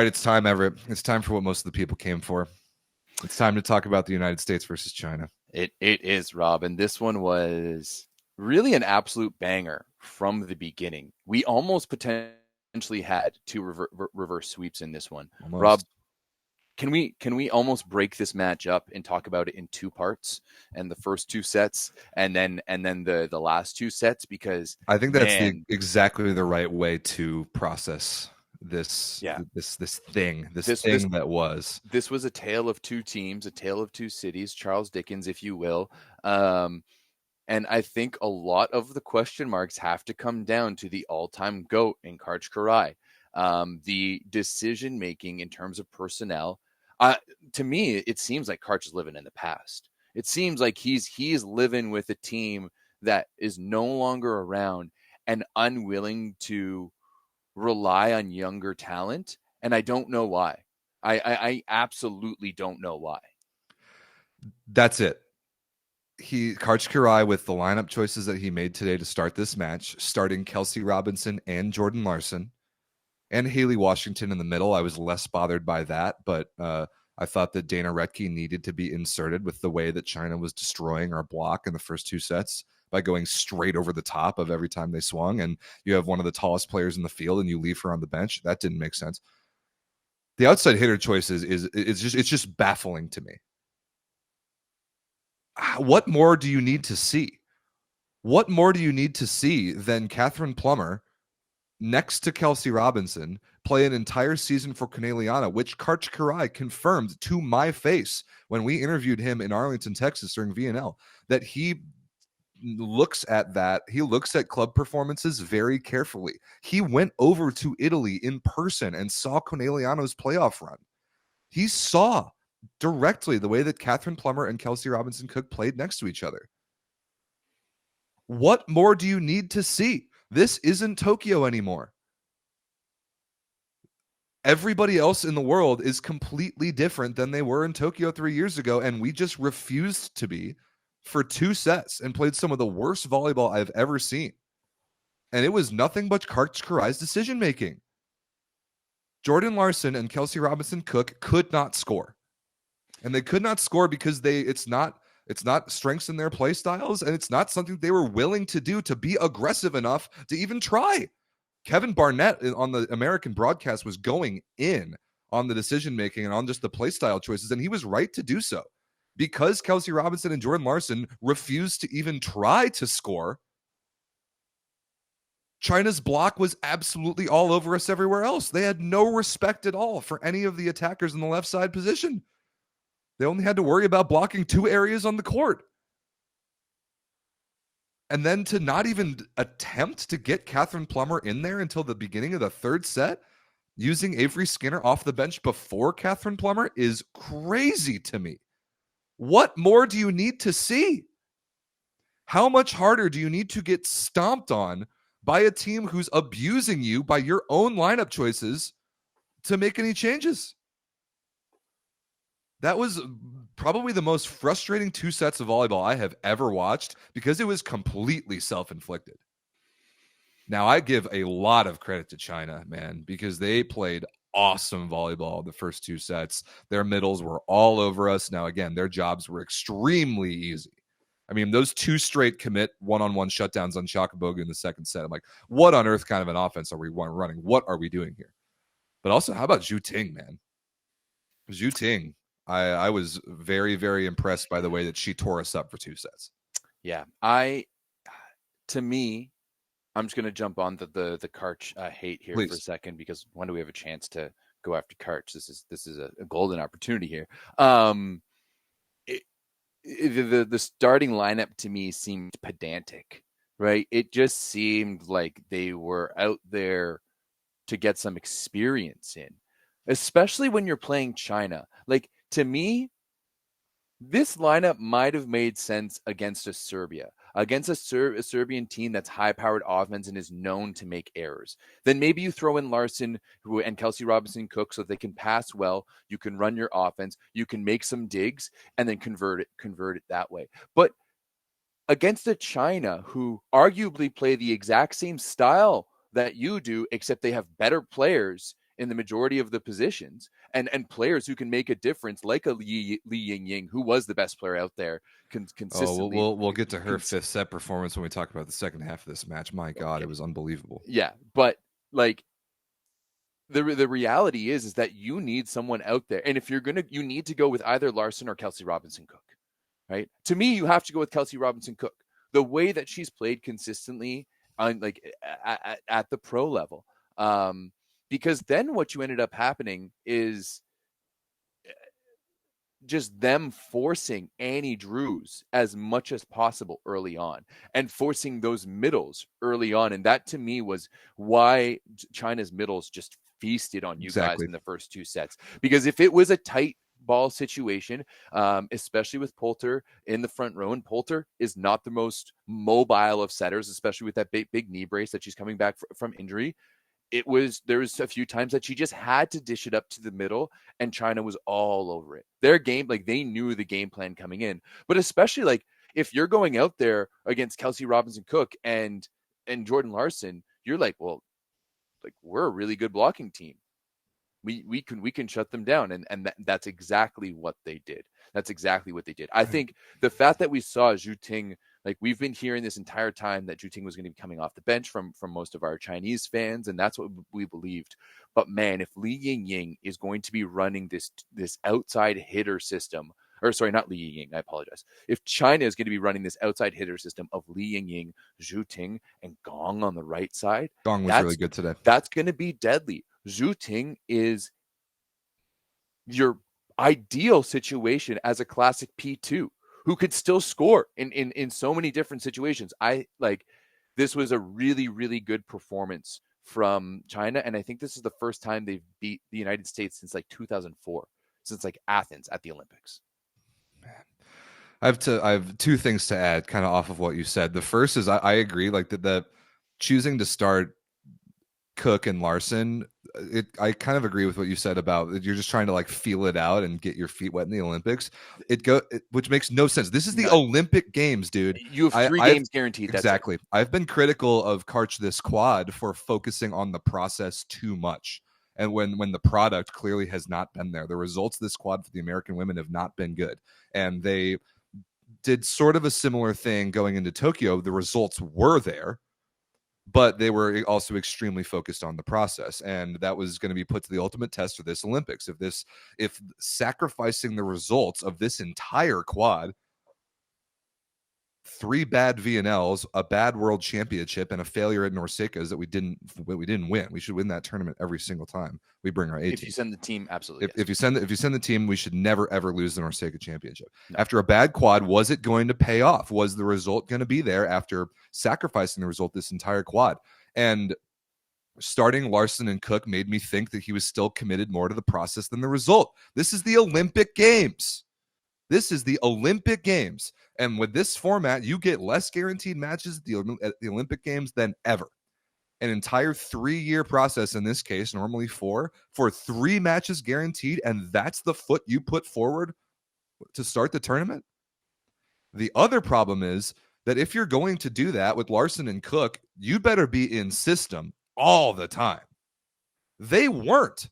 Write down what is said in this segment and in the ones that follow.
right, it's time, Everett. It's time for what most of the people came for. It's time to talk about the United States versus China. It is, Rob, and this one was really an absolute banger from the beginning. We almost potentially had two reverse sweeps in this one. Rob, Almost. can we almost break this match up and talk about it in two parts, and the first two sets, and then the last two sets? Because I think that's man, exactly the right way to process this yeah, thing that was. this was a tale of two teams, a tale of two cities, Charles Dickens, if you will. Um, and I think a lot of the question marks have to come down to the all-time GOAT in Karch Kiraly. The decision making in terms of personnel. To me, it seems like Karch is living in the past. It seems like he's living with a team that is no longer around and unwilling to rely on younger talent. And I don't know why. I absolutely don't know why. That's it. Karch Kiraly, with the lineup choices that he made today to start this match, starting Kelsey Robinson and Jordan Larson and Haley Washington in the middle. I was less bothered by that, but I thought that Dana Retke needed to be inserted with the way that China was destroying our block in the first two sets by going straight over the top of every time they swung. And you have one of the tallest players in the field and you leave her on the bench. That didn't make sense. The outside hitter choices it's just baffling to me. What more do you need to see? What more do you need to see than Catherine Plummer next to Kelsey Robinson play an entire season for Corneliana, which Karch Kiraly confirmed to my face when we interviewed him in Arlington, Texas during VNL, that he looks at that. He looks at club performances very carefully. He went over to Italy in person and saw Corneliano's playoff run. He saw directly the way that Catherine Plummer and Kelsey Robinson Cook played next to each other. What more do you need to see? This isn't Tokyo anymore. Everybody else in the world is completely different than they were in Tokyo 3 years ago, and we just refused to be for two sets and played some of the worst volleyball I've ever seen. And it was nothing but Karch Kiraly's decision-making. Jordan Larson and Kelsey Robinson Cook could not score. And they could not score because it's not strengths in their play styles, and it's not something they were willing to do to be aggressive enough to even try. Kevin Barnett on the American broadcast was going in on the decision-making and on just the play style choices, and he was right to do so. Because Kelsey Robinson and Jordan Larson refused to even try to score, China's block was absolutely all over us everywhere else. They had no respect at all for any of the attackers in the left side position. They only had to worry about blocking two areas on the court. And then to not even attempt to get Catherine Plummer in there until the beginning of the third set, using Avery Skinner off the bench before Catherine Plummer, is crazy to me. What more do you need to see? How much harder do you need to get stomped on by a team who's abusing you by your own lineup choices to make any changes? That was probably the most frustrating two sets of volleyball I have ever watched because it was completely self-inflicted. Now, I give a lot of credit to China, man, because they played awesome volleyball the first two sets. Their middles were all over us. Now, again, their jobs were extremely easy. I mean, those two straight commit one-on-one shutdowns on Shakabogu in the second set. I'm like, what on earth kind of an offense are we running? What are we doing here? But also, how about Zhu Ting, man? Zhu Ting. I was very, very impressed by the way that she tore us up for two sets. Yeah, to me, I'm just going to jump on the Karch hate here Please. for a second, because when do we have a chance to go after Karch? This is a golden opportunity here. The starting lineup to me seemed pedantic, right? It just seemed like they were out there to get some experience in, especially when you're playing China. Like, to me, this lineup might have made sense against a Serbian team that's high-powered offense and is known to make errors. Then maybe you throw in Larson and Kelsey Robinson Cook so they can pass well. You can run your offense. You can make some digs and then convert it that way. But against a China who arguably play the exact same style that you do, except they have better players in the majority of the positions, and players who can make a difference, like a Li Yingying, who was the best player out there consistently. We'll get to her fifth set performance when we talk about the second half of this match. My God, Okay. it was unbelievable. Yeah, but like the reality is that you need someone out there, and if you need to go with either Larson or Kelsey Robinson Cook, right? To me, you have to go with Kelsey Robinson Cook. The way that she's played consistently on like at the pro level, because then what you ended up happening is just them forcing Annie Drews as much as possible early on and forcing those middles early on. And that to me was why China's middles just feasted on you guys in the first two sets. Because if it was a tight ball situation, especially with Poulter in the front row, and Poulter is not the most mobile of setters, especially with that big knee brace that she's coming back from injury. There was a few times that she just had to dish it up to the middle, and China was all over it. Their game, like they knew the game plan coming in, but especially like if you're going out there against Kelsey Robinson Cook and Jordan Larson, you're like, well, like we're a really good blocking team. We can shut them down, and that's exactly what they did. That's exactly what they did. I think the fact that we saw Zhu Ting, like we've been hearing this entire time that Zhu Ting was going to be coming off the bench from most of our Chinese fans, and that's what we believed. But man, if Li Yingying is going to be running this outside hitter system, or sorry, not Li Yingying, I apologize. If China is going to be running this outside hitter system of Li Yingying, Zhu Ting, and Gong on the right side, Gong was really good today. That's going to be deadly. Zhu Ting is your ideal situation as a classic P2 who could still score in so many different situations. This was a really, really good performance from China. And I think this is the first time they've beat the United States since like 2004, since like Athens at the Olympics. Man. I have two things to add kind of off of what you said. The first is I agree, like the choosing to start Cook and Larson, I kind of agree with what you said about you're just trying to like feel it out and get your feet wet in the Olympics. Which makes no sense. This is the Olympic Games, dude. You have 3 games guaranteed. Exactly. I've been critical of Karch this quad for focusing on the process too much. And when the product clearly has not been there, the results this quad for the American women have not been good. And they did sort of a similar thing going into Tokyo. The results were there, but they were also extremely focused on the process, and that was going to be put to the ultimate test for this Olympics. If sacrificing the results of this entire quad, 3 bad VNLs, a bad world championship, and a failure at Norseca's that we didn't win. We should win that tournament every single time we bring our A team. If you send the team, absolutely. If you send the team, we should never ever lose the Norseca championship. No. After a bad quad, was it going to pay off? Was the result going to be there after sacrificing the result this entire quad? And starting Larson and Cook made me think that he was still committed more to the process than the result. This is the Olympic Games. This is the Olympic Games. And with this format, you get less guaranteed matches at the Olympic Games than ever. An entire 3-year process in this case, normally 4, for 3 matches guaranteed, and that's the foot you put forward to start the tournament. The other problem is that if you're going to do that with Larson and Cook, you better be in system all the time. They weren't.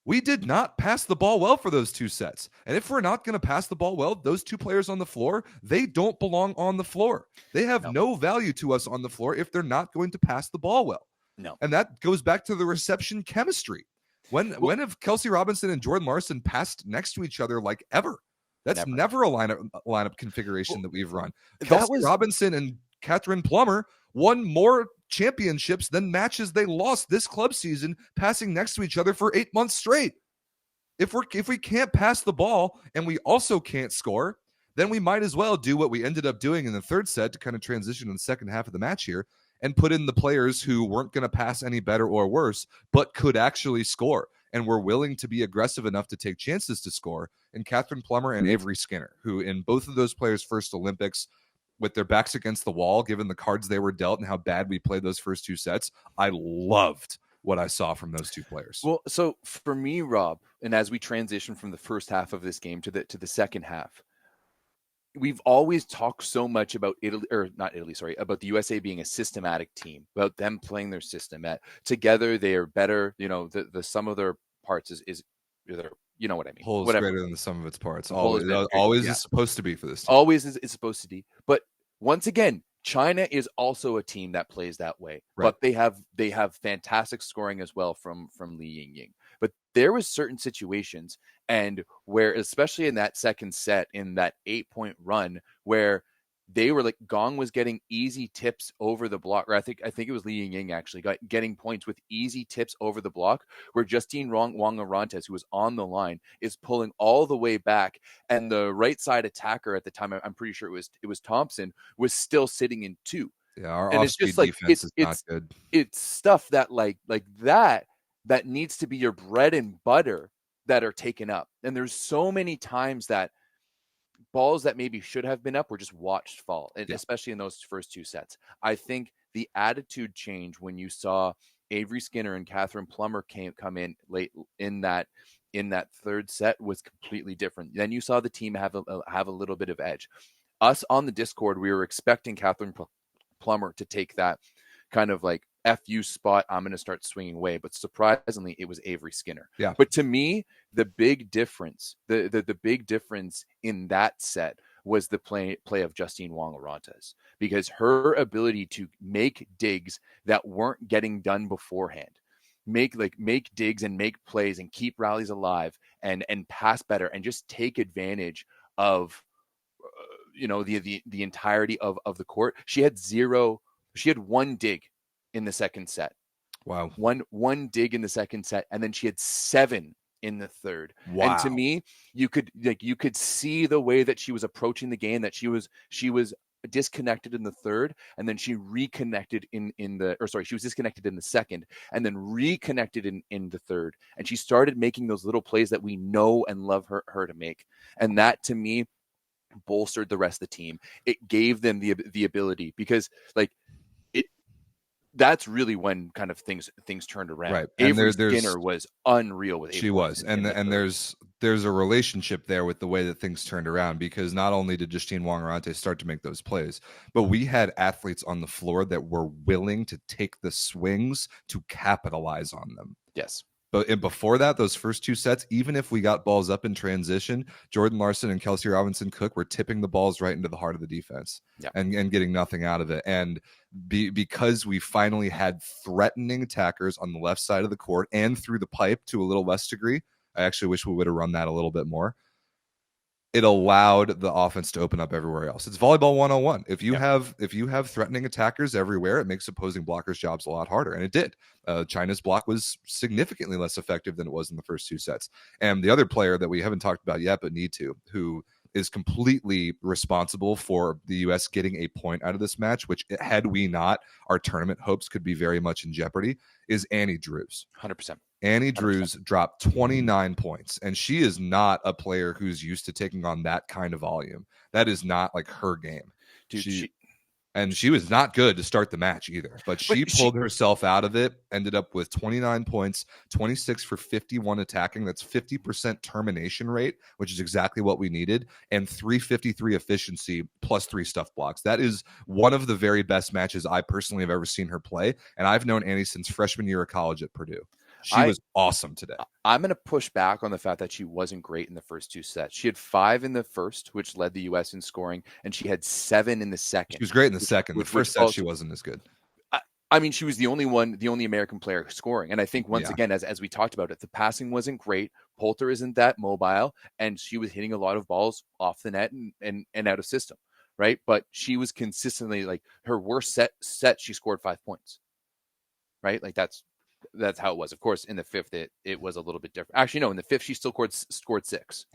We did not pass the ball well for those 2 sets. And if we're not going to pass the ball well, those 2 players on the floor, they don't belong on the floor. They have no value to us on the floor if they're not going to pass the ball well. No. And that goes back to the reception chemistry. When have Kelsey Robinson and Jordan Larson passed next to each other like ever? That's never a lineup configuration that we've run. Kelsey Robinson and Catherine Plummer won more championships than matches they lost this club season, passing next to each other for 8 months straight. If we can't pass the ball and we also can't score, then we might as well do what we ended up doing in the 3rd set to kind of transition in the second half of the match here and put in the players who weren't going to pass any better or worse, but could actually score and were willing to be aggressive enough to take chances to score. And Catherine Plummer and Avery Skinner, who in both of those players' first Olympics, with their backs against the wall, given the cards they were dealt and how bad we played those first 2 sets, I loved what I saw from those 2 players. Well, so for me, Rob, and as we transition from the first half of this game to the second half, we've always talked so much about Italy, or not Italy, sorry, about the USA being a systematic team, about them playing their system together. They are better. The sum of their parts is their, you know what I mean? Whole is Whatever. greater than the sum of its parts. The whole is better. Always Yeah. is supposed to be for this team. Always is supposed to be. But once again, China is also a team that plays that way. Right. But they have fantastic scoring as well from Li Yingying. But there was certain situations, and where, especially in that second set, in that 8-point run, where they were like, Gong was getting easy tips over the block, or I think it was Li Yingying actually getting points with easy tips over the block, where Justine Wong Arantes, who was on the line, is pulling all the way back, and the right side attacker at the time, I'm pretty sure it was Thompson, was still sitting in 2. Yeah, our And off-speed defense is not good. It's stuff that like that needs to be your bread and butter that are taken up. And there's so many times that balls that maybe should have been up were just watched fall, and especially in those first 2 sets. I think the attitude change when you saw Avery Skinner and Catherine Plummer come in late in that third set was completely different. Then you saw the team have a little bit of edge. Us on the Discord, we were expecting Catherine Plummer to take that kind of like FU spot, I'm going to start swinging away. But surprisingly, it was Avery Skinner. Yeah. But to me, the big difference, the big difference in that set was the play of Justine Wong Arantes, because her ability to make digs that weren't getting done beforehand, make digs and make plays and keep rallies alive and pass better and just take advantage of the entirety of the court. She had 1 dig in the second set. Wow. One dig in the second set, and then she had 7 in the third. Wow. And to me, you could see the way that she was approaching the game, that she was disconnected in the third, and then she reconnected she was disconnected in the second, and then reconnected in the third. And she started making those little plays that we know and love her to make. And that, to me, bolstered the rest of the team. It gave them the ability, because that's really when kind of things turned around. Right. Avery Skinner was unreal with 8 she points was. And there's a relationship there with the way that things turned around, because not only did Justine Wong Arantes start to make those plays, but we had athletes on the floor that were willing to take the swings to capitalize on them. Yes. But before that, those first 2 sets, even if we got balls up in transition, Jordan Larson and Kelsey Robinson-Cook were tipping the balls right into the heart of the defense and getting nothing out of it. And because we finally had threatening attackers on the left side of the court and through the pipe to a little less degree, I actually wish we would have run that a little bit more. It allowed the offense to open up everywhere else. It's volleyball 101. If you have threatening attackers everywhere, it makes opposing blockers' jobs a lot harder, and it did. China's block was significantly less effective than it was in the first 2 sets. And the other player that we haven't talked about yet, but need to, who is completely responsible for the U.S. getting a point out of this match, which had we not, our tournament hopes could be very much in jeopardy, is Annie Drews. 100%. Annie Drews dropped 29 points, and she is not a player who's used to taking on that kind of volume. That is not like her game. Dude, she was not good to start the match either, but she pulled herself out of it, ended up with 29 points, 26 for 51 attacking. That's 50% termination rate, which is exactly what we needed, and 353 efficiency plus 3 stuff blocks. That is one of the very best matches I personally have ever seen her play, and I've known Annie since freshman year of college at Purdue. She was awesome today. I'm going to push back on the fact that she wasn't great in the first 2 sets. She had 5 in the first, which led the U.S. in scoring, and she had 7 in the second. She was great in the second. The first set, she wasn't as good. I mean, she was the only American player scoring. And I think, once again, as we talked about it, the passing wasn't great. Poulter isn't that mobile, and she was hitting a lot of balls off the net and out of system, right? But she was consistently, like, her worst set she scored 5 points, right? Like, that's how it was. Of course, in the fifth, it was a little bit different. Actually, no, in the fifth, she still scored 6,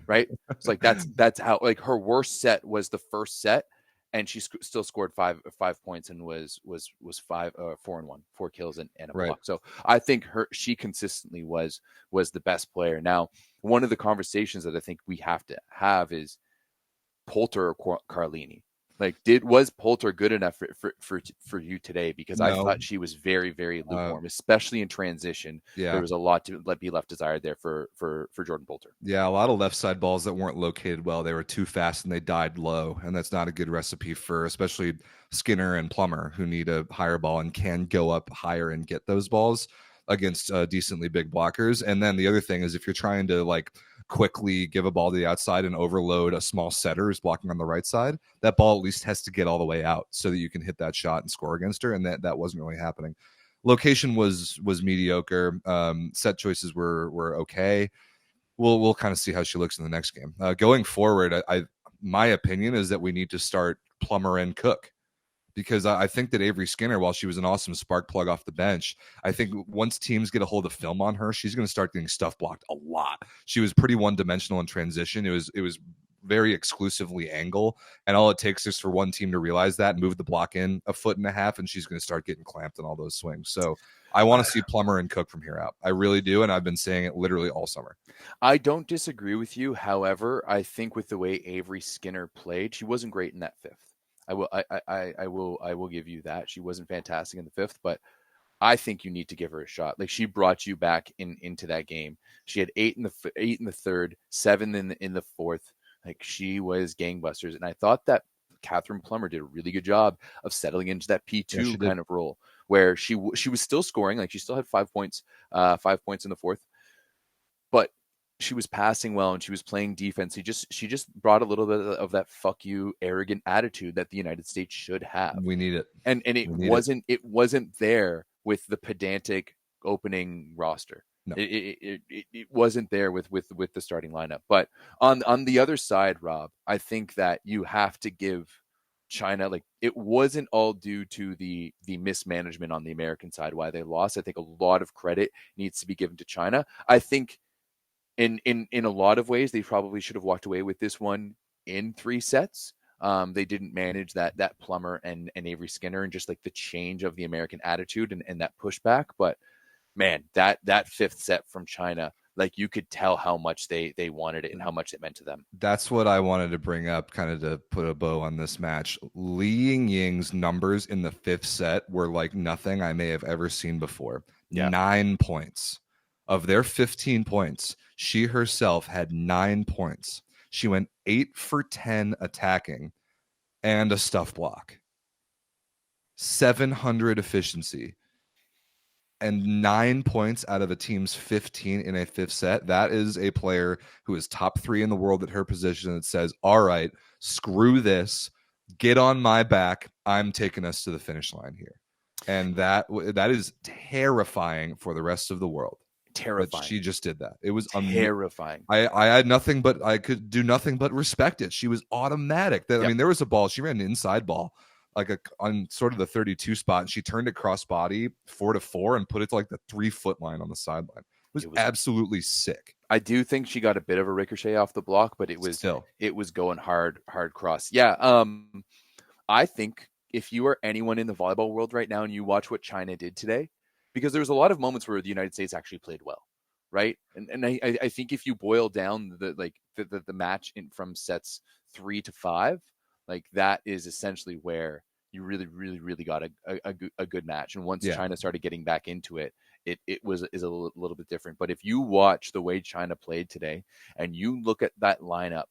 right? It's like that's how, like, her worst set was the first set, and she still scored 5 points and was 4-1, 4 kills and a block. So I think she consistently was the best player. Now, one of the conversations that I think we have to have is Poulter or Carlini. Like, was Poulter good enough for you today? Because I No. thought she was very, very Uh, lukewarm, especially in transition. There yeah. was a lot to be left desired there for Jordan Poulter. Yeah, a lot of left side balls that weren't located well. They were too fast and they died low, and that's not a good recipe for especially Skinner and Plummer, who need a higher ball and can go up higher and get those balls against decently big blockers. And then the other thing is if you're trying to like quickly give a ball to the outside and overload a small setter who's blocking on the right side, that ball at least has to get all the way out so that you can hit that shot and score against her. And that wasn't really happening. Location was mediocre. Set choices were okay. We'll kind of see how she looks in the next game. Going forward, my opinion is that we need to start Plummer and Cook, because I think that Avery Skinner, while she was an awesome spark plug off the bench, I think once teams get a hold of film on her, she's going to start getting stuff blocked a lot. She was pretty one-dimensional in transition. It was very exclusively angle, and all it takes is for one team to realize that and move the block in a foot and a half, and she's going to start getting clamped on all those swings. So I want to see Plummer and Cook from here out. I really do, and I've been saying it literally all summer. I don't disagree with you. However, I think with the way Avery Skinner played, she wasn't great in that fifth. I will give you that. She wasn't fantastic in the fifth, but I think you need to give her a shot. Like, she brought you back into that game. She had 8 in the third, 7 in the fourth. Like, she was gangbusters, and I thought that Catherine Plummer did a really good job of settling into that P2 kind of role where she was still scoring. Like, she still had 5 points, 5 points in the fourth, but she was passing well and she was playing defense. She just brought a little bit of that fuck you arrogant attitude that the United States should have. We need it. And it wasn't there with the pedantic opening roster. No. It wasn't there with the starting lineup. But on the other side, Rob, I think that you have to give China, like, it wasn't all due to the mismanagement on the American side why they lost. I think a lot of credit needs to be given to China. I think in a lot of ways, they probably should have walked away with this one in 3 sets. They didn't manage that Plummer and Avery Skinner and just like the change of the American attitude and that pushback. But man, that 5th set from China, like, you could tell how much they wanted it and how much it meant to them. That's what I wanted to bring up, kind of to put a bow on this match. Li Yingying's numbers in the 5th set were like nothing I may have ever seen before. Yeah. 9 points. Of their 15 points, she herself had 9 points. She went 8 for 10 attacking and a stuff block. 700 efficiency. And 9 points out of a team's 15 in a 5th set. That is a player who is top 3 in the world at her position that says, all right, screw this. Get on my back. I'm taking us to the finish line here. And that is terrifying for the rest of the world. Terrifying. She just did that. It was terrifying. I had nothing but I could do nothing but respect it. She was automatic. I mean, there was a ball. She ran an inside ball, like on sort of the 32 spot, and she turned it cross body 4-4 and put it to like the 3-foot line on the sideline. It was absolutely sick. I do think she got a bit of a ricochet off the block, but it was going hard cross. Yeah. I think if you are anyone in the volleyball world right now and you watch what China did today, because there was a lot of moments where the United States actually played well, right? And I think if you boil down the match from sets 3 to 5, like, that is essentially where you really, really, really got a good match. And once China started getting back into it, is a little bit different. But if you watch the way China played today and you look at that lineup,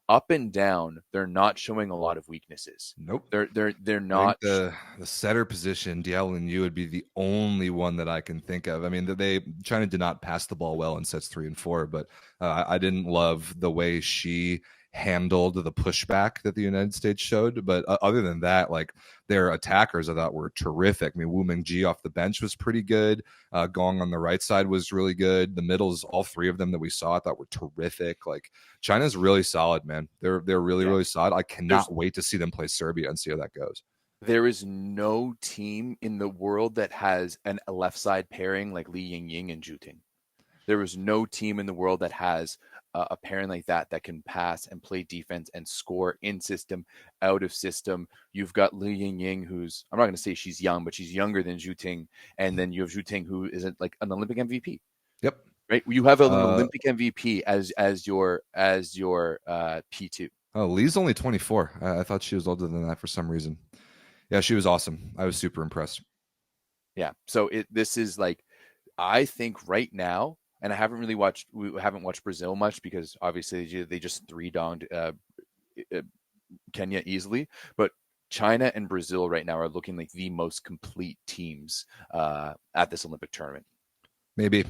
up and down, they're not showing a lot of weaknesses. Nope. They're not. The setter position, Diao and Yu would be the only one that I can think of. I mean, China did not pass the ball well in sets 3 and 4, but I didn't love the way she handled the pushback that the United States showed. But other than that, like, their attackers I thought were terrific. I mean, Wu Mingji off the bench was pretty good. Gong on the right side was really good. The middles, all 3 of them that we saw, I thought were terrific. Like, China's really solid, man. They're really, really solid. I cannot wait to see them play Serbia and see how that goes. There is no team in the world that has a left side pairing like Li Yingying and Zhu Ting. There is no team in the world that has a pairing like that can pass and play defense and score in system, out of system. You've got Li Yingying, who's, I'm not going to say she's young, but she's younger than Zhu Ting. And then you have Zhu Ting, who is like an Olympic MVP. Yep. Right. You have an Olympic MVP as your P2. Oh, Lee's only 24. I thought she was older than that for some reason. Yeah, she was awesome. I was super impressed. Yeah. So this is like, I think right now, and we haven't watched Brazil much because obviously they just three-donged Kenya easily, but China and Brazil right now are looking like the most complete teams at this Olympic tournament. Maybe.